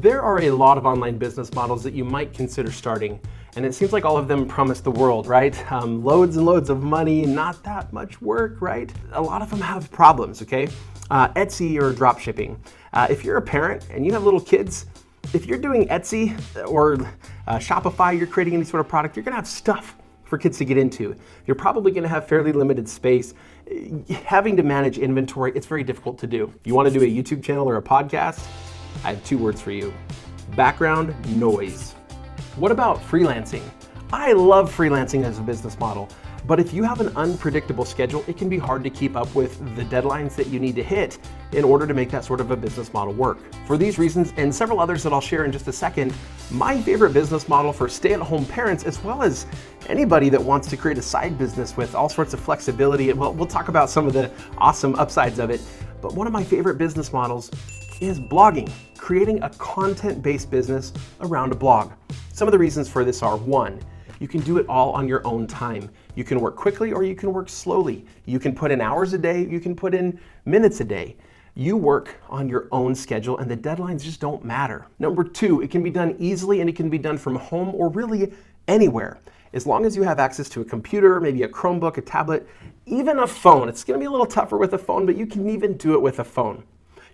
There are a lot of online business models that you might consider starting, and it seems like all of them promise the world, right? Loads and loads of money, not that much work, right? A lot of them have problems, okay? Etsy or drop shipping. If you're a parent and you have little kids, if you're doing Etsy or Shopify, you're creating any sort of product, you're gonna have stuff for kids to get into. You're probably gonna have fairly limited space. Having to manage inventory, it's very difficult to do. You wanna do a YouTube channel or a podcast? I have 2 words for you: background noise. What about freelancing? I love freelancing as a business model, but if you have an unpredictable schedule, it can be hard to keep up with the deadlines that you need to hit in order to make that sort of a business model work. For these reasons and several others that I'll share in just a second, my favorite business model for stay-at-home parents, as well as anybody that wants to create a side business with all sorts of flexibility, and we'll talk about some of the awesome upsides of it, but one of my favorite business models is blogging, creating a content-based business around a blog. Some of the reasons for this are: 1, you can do it all on your own time. You can work quickly or you can work slowly. You can put in hours a day, you can put in minutes a day. You work on your own schedule and the deadlines just don't matter. Number 2, it can be done easily and it can be done from home or really anywhere. As long as you have access to a computer, maybe a Chromebook, a tablet, even a phone. It's gonna be a little tougher with a phone, but you can even do it with a phone.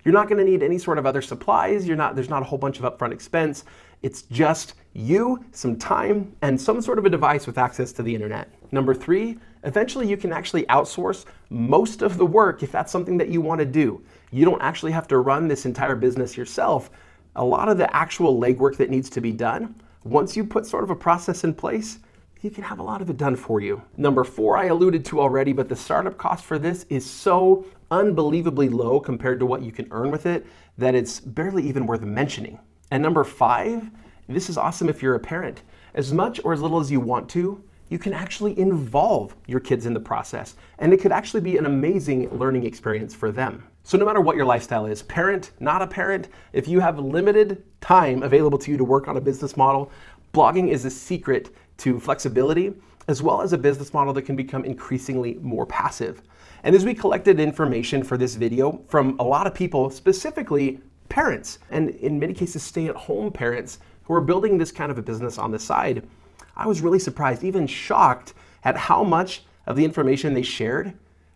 You're not gonna need any sort of other supplies. There's not a whole bunch of upfront expense. It's just you, some time, and some sort of a device with access to the internet. Number 3, eventually you can actually outsource most of the work if that's something that you wanna do. You don't actually have to run this entire business yourself. A lot of the actual legwork that needs to be done, once you put sort of a process in place, you can have a lot of it done for you. Number 4, I alluded to already, but the startup cost for this is so unbelievably low compared to what you can earn with it that it's barely even worth mentioning. And number 5, this is awesome if you're a parent. As much or as little as you want to, you can actually involve your kids in the process, and it could actually be an amazing learning experience for them. So no matter what your lifestyle is, parent, not a parent, if you have limited time available to you to work on a business model, blogging is a secret to flexibility, as well as a business model that can become increasingly more passive. And as we collected information for this video from a lot of people, specifically parents, and in many cases stay-at-home parents who are building this kind of a business on the side, I was really surprised, even shocked at how much of the information they shared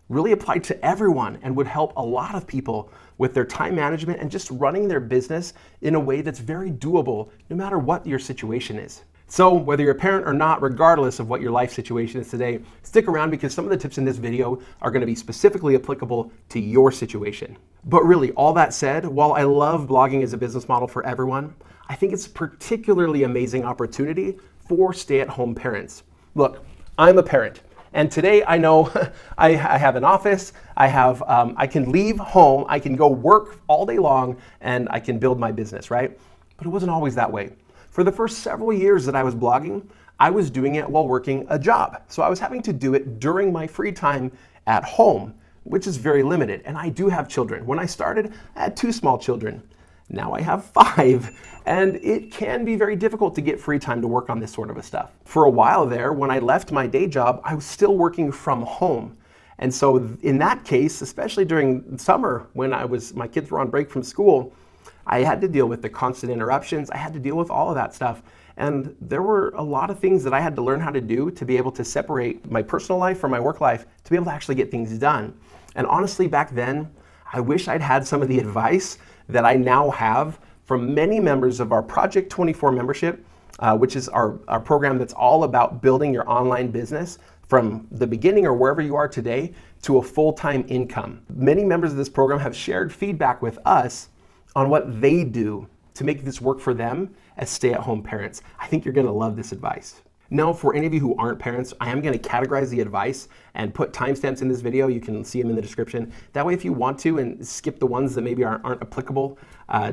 really applied to everyone and would help a lot of people with their time management and just running their business in a way that's very doable no matter what your situation is. So whether you're a parent or not, regardless of what your life situation is today, stick around because some of the tips in this video are going to be specifically applicable to your situation. But really, all that said, while I love blogging as a business model for everyone, I think it's a particularly amazing opportunity for stay-at-home parents. Look, I'm a parent, and today I know I have an office, I can leave home, I can go work all day long, and I can build my business, right? But it wasn't always that way. For the first several years that I was blogging, I was doing it while working a job. So I was having to do it during my free time at home, which is very limited. And I do have children. When I started, I had 2 small children. Now I have 5, and it can be very difficult to get free time to work on this sort of a stuff. For a while there, when I left my day job, I was still working from home. And so in that case, especially during summer when my kids were on break from school, I had to deal with the constant interruptions. I had to deal with all of that stuff. And there were a lot of things that I had to learn how to do to be able to separate my personal life from my work life, to be able to actually get things done. And honestly, back then, I wish I'd had some of the advice that I now have from many members of our Project 24 membership, which is our program that's all about building your online business from the beginning or wherever you are today to a full-time income. Many members of this program have shared feedback with us on what they do to make this work for them as stay-at-home parents. I think you're gonna love this advice. Now, for any of you who aren't parents, I am gonna categorize the advice and put timestamps in this video. You can see them in the description. That way, if you want to and skip the ones that maybe aren't applicable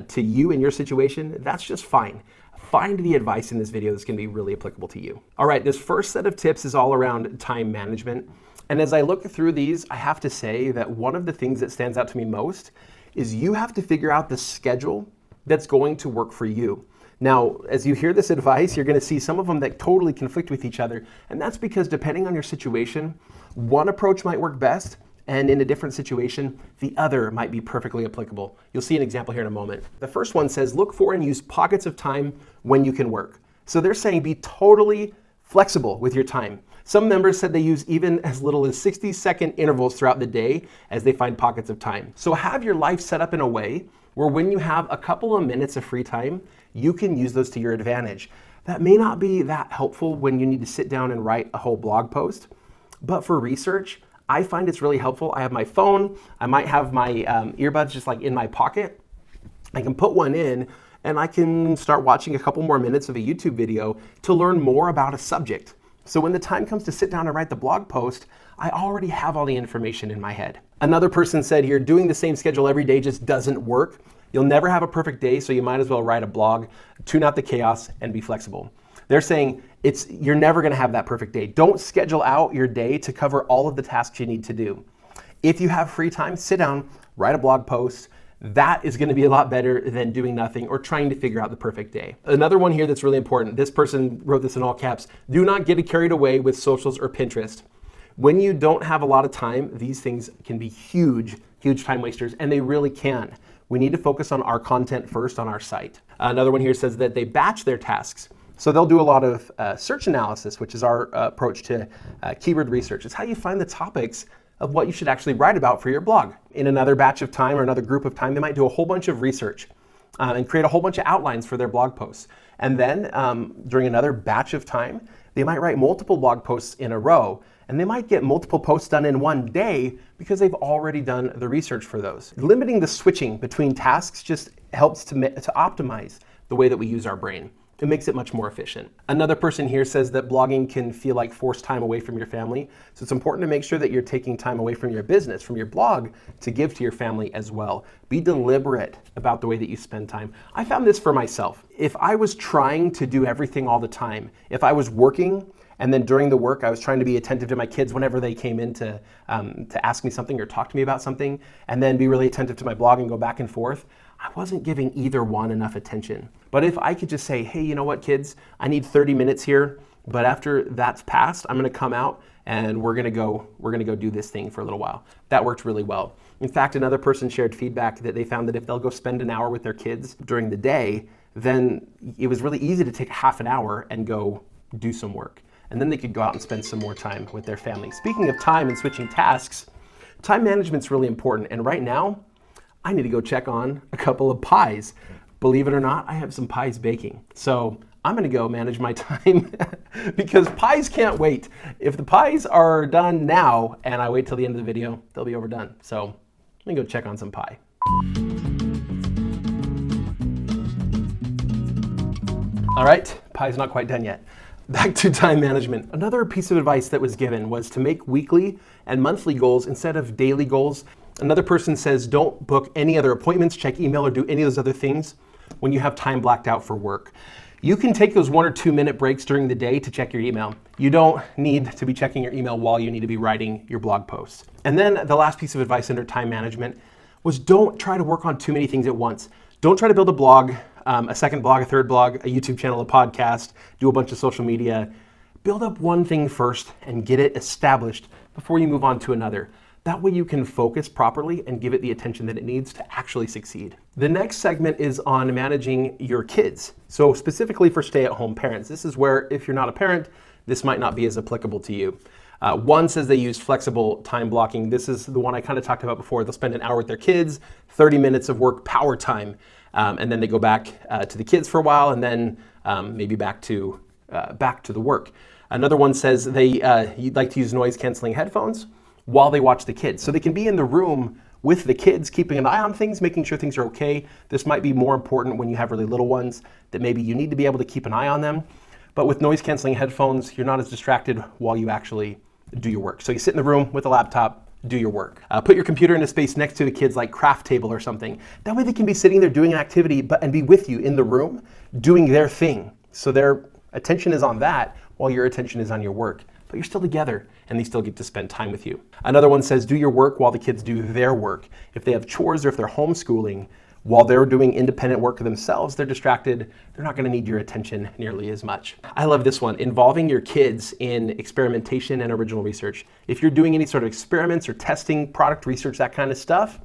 to you and your situation, that's just fine. Find the advice in this video that's gonna be really applicable to you. All right, this first set of tips is all around time management. And as I look through these, I have to say that one of the things that stands out to me most is you have to figure out the schedule that's going to work for you. Now, as you hear this advice, you're gonna see some of them that totally conflict with each other. And that's because depending on your situation, one approach might work best and in a different situation, the other might be perfectly applicable. You'll see an example here in a moment. The first one says, look for and use pockets of time when you can work. So they're saying be totally flexible with your time. Some members said they use even as little as 60-second intervals throughout the day as they find pockets of time. So have your life set up in a way where when you have a couple of minutes of free time, you can use those to your advantage. That may not be that helpful when you need to sit down and write a whole blog post, but for research, I find it's really helpful. I have my phone, I might have my earbuds just like in my pocket. I can put one in and I can start watching a couple more minutes of a YouTube video to learn more about a subject. So when the time comes to sit down and write the blog post, I already have all the information in my head. Another person said here, doing the same schedule every day just doesn't work. You'll never have a perfect day, so you might as well write a blog, tune out the chaos, and be flexible. They're saying you're never gonna have that perfect day. Don't schedule out your day to cover all of the tasks you need to do. If you have free time, sit down, write a blog post. That is gonna be a lot better than doing nothing or trying to figure out the perfect day. Another one here that's really important, this person wrote this in all caps, do not get carried away with socials or Pinterest. When you don't have a lot of time, these things can be huge time wasters, and they really can. We need to focus on our content first on our site. Another one here says that they batch their tasks. So they'll do a lot of search analysis, which is our approach to keyword research. It's how you find the topics of what you should actually write about for your blog. In another batch of time or another group of time, they might do a whole bunch of research and create a whole bunch of outlines for their blog posts. And then during another batch of time, they might write multiple blog posts in a row, and they might get multiple posts done in one day because they've already done the research for those. Limiting the switching between tasks just helps to optimize the way that we use our brain. It makes it much more efficient. Another person here says that blogging can feel like forced time away from your family. So it's important to make sure that you're taking time away from your business, from your blog, to give to your family as well. Be deliberate about the way that you spend time. I found this for myself. If I was trying to do everything all the time, if I was working and then during the work I was trying to be attentive to my kids whenever they came in to ask me something or talk to me about something, and then be really attentive to my blog and go back and forth, I wasn't giving either one enough attention. But if I could just say, hey, you know what, kids, I need 30 minutes here, but after that's passed, I'm gonna come out and we're gonna go do this thing for a little while. That worked really well. In fact, another person shared feedback that they found that if they'll go spend an hour with their kids during the day, then it was really easy to take half an hour and go do some work. And then they could go out and spend some more time with their family. Speaking of time and switching tasks, time management's really important. And right now, I need to go check on a couple of pies. Believe it or not, I have some pies baking. So I'm gonna go manage my time because pies can't wait. If the pies are done now and I wait till the end of the video, they'll be overdone. So let me go check on some pie. All right, pie's not quite done yet. Back to time management. Another piece of advice that was given was to make weekly and monthly goals instead of daily goals. Another person says don't book any other appointments, check email, or do any of those other things when you have time blacked out for work. You can take those 1 or 2 minute breaks during the day to check your email. You don't need to be checking your email while you need to be writing your blog posts. And then the last piece of advice under time management was don't try to work on too many things at once. Don't try to build a blog, a second blog, a third blog, a YouTube channel, a podcast, do a bunch of social media. Build up one thing first and get it established before you move on to another. That way you can focus properly and give it the attention that it needs to actually succeed. The next segment is on managing your kids. So specifically for stay-at-home parents, this is where if you're not a parent, this might not be as applicable to you. One says they use flexible time blocking. This is the one I kind of talked about before. They'll spend an hour with their kids, 30 minutes of work power time, and then they go back to the kids for a while, and then maybe back to the work. Another one says you'd like to use noise canceling headphones while they watch the kids. So they can be in the room with the kids, keeping an eye on things, making sure things are okay. This might be more important when you have really little ones that maybe you need to be able to keep an eye on them. But with noise canceling headphones, you're not as distracted while you actually do your work. So you sit in the room with a laptop, do your work. Put your computer in a space next to the kids like craft table or something. That way they can be sitting there doing an activity and be with you in the room doing their thing. So their attention is on that while your attention is on your work. But you're still together and they still get to spend time with you. Another one says do your work while the kids do their work. If they have chores or if they're homeschooling, while they're doing independent work themselves, they're distracted. They're not going to need your attention nearly as much. I love this one, involving your kids in experimentation and original research. If you're doing any sort of experiments or testing, product research, that kind of stuff,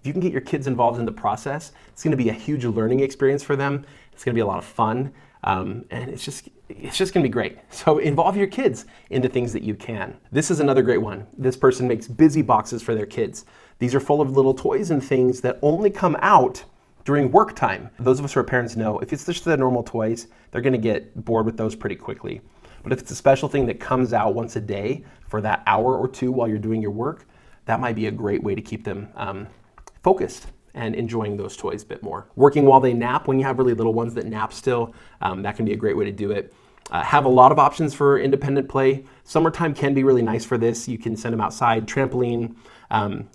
if you can get your kids involved in the process, it's going to be a huge learning experience for them. It's going to be a lot of fun, and it's just going to be great. So involve your kids into things that you can. This is another great one. This person makes busy boxes for their kids. These are full of little toys and things that only come out during work time. Those of us who are parents know if it's just the normal toys, they're going to get bored with those pretty quickly. But if it's a special thing that comes out once a day for that hour or two while you're doing your work, that might be a great way to keep them focused and enjoying those toys a bit more. Working while they nap, when you have really little ones that nap still, that can be a great way to do it. Have a lot of options for independent play. Summertime can be really nice for this. You can send them outside, trampoline.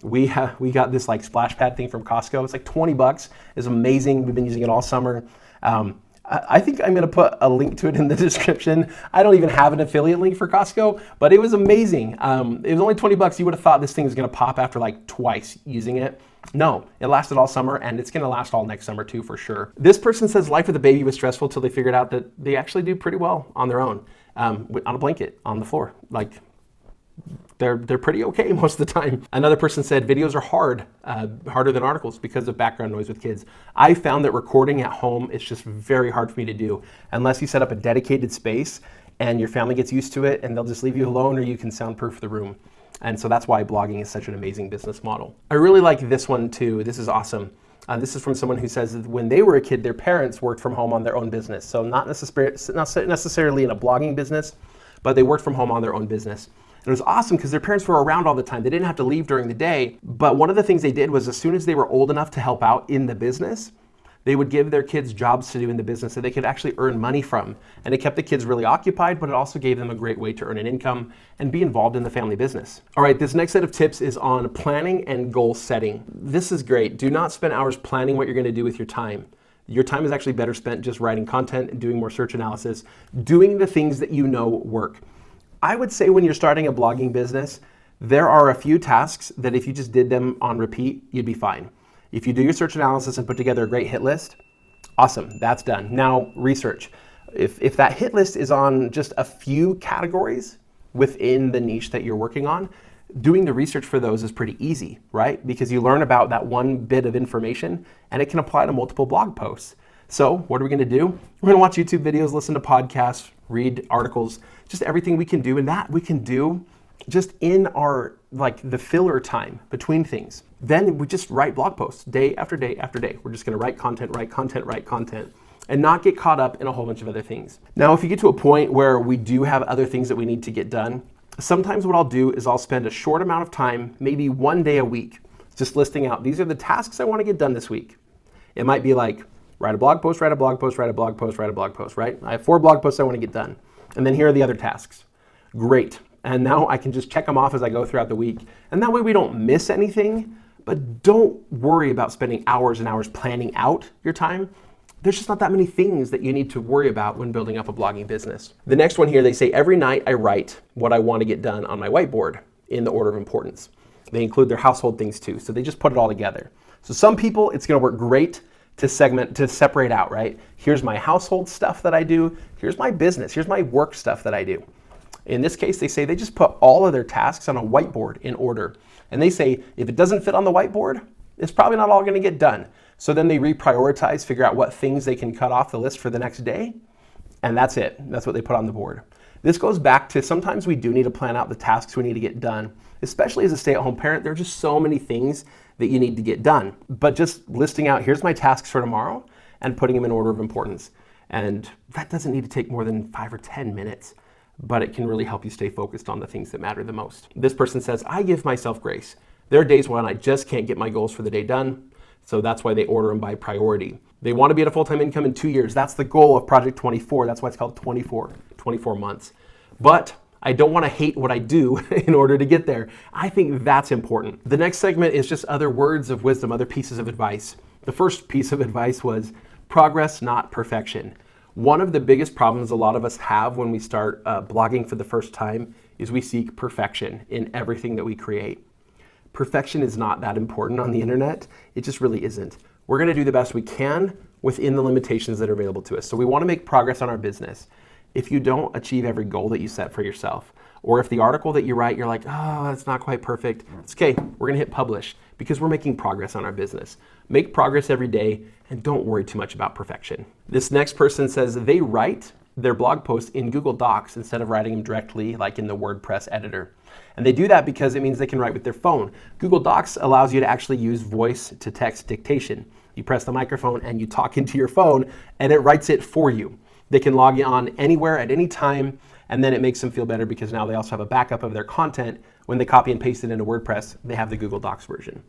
We got this like splash pad thing from Costco. It's like $20. It's amazing. We've been using it all summer. I think I'm going to put a link to it in the description. I don't even have an affiliate link for Costco, but it was amazing. It was only $20. You would have thought this thing was going to pop after like twice using it. No, it lasted all summer, and it's going to last all next summer too, for sure. This person says life with a baby was stressful till they figured out that they actually do pretty well on their own, on a blanket on the floor. Like, they're pretty okay most of the time. Another person said videos are hard, harder than articles because of background noise with kids. I found that recording at home is just very hard for me to do unless you set up a dedicated space and your family gets used to it and they'll just leave you alone, or you can soundproof the room. And so that's why blogging is such an amazing business model. I really like this one too. This is awesome. This is from someone who says that when they were a kid, their parents worked from home on their own business. So not necessarily in a blogging business, but they worked from home on their own business. It was awesome because their parents were around all the time. They didn't have to leave during the day. But one of the things they did was as soon as they were old enough to help out in the business, they would give their kids jobs to do in the business that they could actually earn money from. And it kept the kids really occupied, but it also gave them a great way to earn an income and be involved in the family business. All right, this next set of tips is on planning and goal setting. This is great. Do not spend hours planning what you're going to do with your time. Your time is actually better spent just writing content and doing more search analysis, doing the things that you know work. I would say when you're starting a blogging business, there are a few tasks that if you just did them on repeat, you'd be fine. If you do your search analysis and put together a great hit list, awesome, that's done. Now, research. If that hit list is on just a few categories within the niche that you're working on, doing the research for those is pretty easy, right? Because you learn about that one bit of information and it can apply to multiple blog posts. So what are we going to do? We're going to watch YouTube videos, listen to podcasts, read articles, just everything we can do. And that we can do just in our, like, the filler time between things. Then we just write blog posts day after day after day. We're just going to write content, and not get caught up in a whole bunch of other things. Now, if you get to a point where we do have other things that we need to get done, sometimes what I'll do is I'll spend a short amount of time, maybe one day a week, just listing out, these are the tasks I want to get done this week. It might be like, write a blog post, write a blog post, write a blog post, write a blog post, right? I have 4 blog posts I want to get done. And then here are the other tasks. Great. And now I can just check them off as I go throughout the week. And that way we don't miss anything, but don't worry about spending hours and hours planning out your time. There's just not that many things that you need to worry about when building up a blogging business. The next one here, they say, every night I write what I want to get done on my whiteboard in the order of importance. They include their household things too. So they just put it all together. So some people, it's going to work great to separate out, right? Here's my household stuff that I do. Here's my business. Here's my work stuff that I do. In this case, they say they just put all of their tasks on a whiteboard in order. And they say, if it doesn't fit on the whiteboard, it's probably not all going to get done. So then they reprioritize, figure out what things they can cut off the list for the next day. And that's it. That's what they put on the board. This goes back to sometimes we do need to plan out the tasks we need to get done. Especially as a stay-at-home parent, there are just so many things that you need to get done. But just listing out, here's my tasks for tomorrow, and putting them in order of importance. And that doesn't need to take more than 5 or 10 minutes, but it can really help you stay focused on the things that matter the most. This person says, I give myself grace. There are days when I just can't get my goals for the day done, so that's why they order them by priority. They want to be at a full-time income in 2 years. That's the goal of Project 24. That's why it's called 24 months. But I don't want to hate what I do in order to get there. I think that's important. The next segment is just other words of wisdom, other pieces of advice. The first piece of advice was progress, not perfection. One of the biggest problems a lot of us have when we start blogging for the first time is we seek perfection in everything that we create. Perfection is not that important on the internet. It just really isn't. We're going to do the best we can within the limitations that are available to us. So we want to make progress on our business. If you don't achieve every goal that you set for yourself, or if the article that you write, you're like, oh, that's not quite perfect, it's okay. We're going to hit publish because we're making progress on our business. Make progress every day and don't worry too much about perfection. This next person says they write their blog posts in Google Docs instead of writing them directly like in the WordPress editor. And they do that because it means they can write with their phone. Google Docs allows you to actually use voice to text dictation. You press the microphone and you talk into your phone and it writes it for you. They can log on anywhere at any time, and then it makes them feel better because now they also have a backup of their content. When they copy and paste it into WordPress, they have the Google Docs version.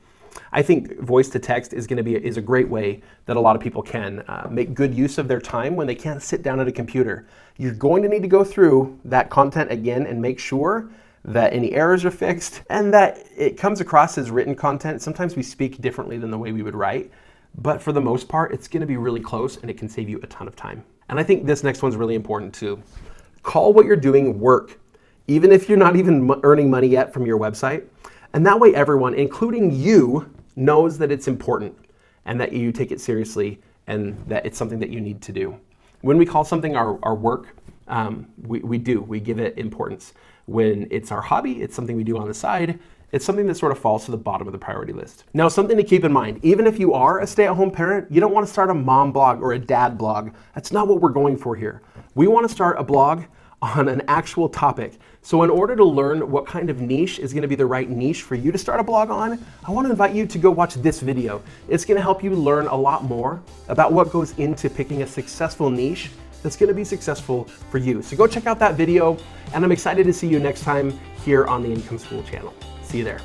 I think voice to text is a great way that a lot of people can make good use of their time when they can't sit down at a computer. You're going to need to go through that content again and make sure that any errors are fixed and that it comes across as written content. Sometimes we speak differently than the way we would write, but for the most part, it's going to be really close and it can save you a ton of time. And I think this next one's really important too. Call what you're doing work, even if you're not even earning money yet from your website. And that way everyone, including you, knows that it's important and that you take it seriously and that it's something that you need to do. When we call something our work, we give it importance. When it's our hobby, it's something we do on the side. It's something that sort of falls to the bottom of the priority list. Now, something to keep in mind, even if you are a stay-at-home parent, you don't want to start a mom blog or a dad blog. That's not what we're going for here. We want to start a blog on an actual topic. So in order to learn what kind of niche is going to be the right niche for you to start a blog on, I want to invite you to go watch this video. It's going to help you learn a lot more about what goes into picking a successful niche that's going to be successful for you. So go check out that video, and I'm excited to see you next time here on the Income School channel. See you there.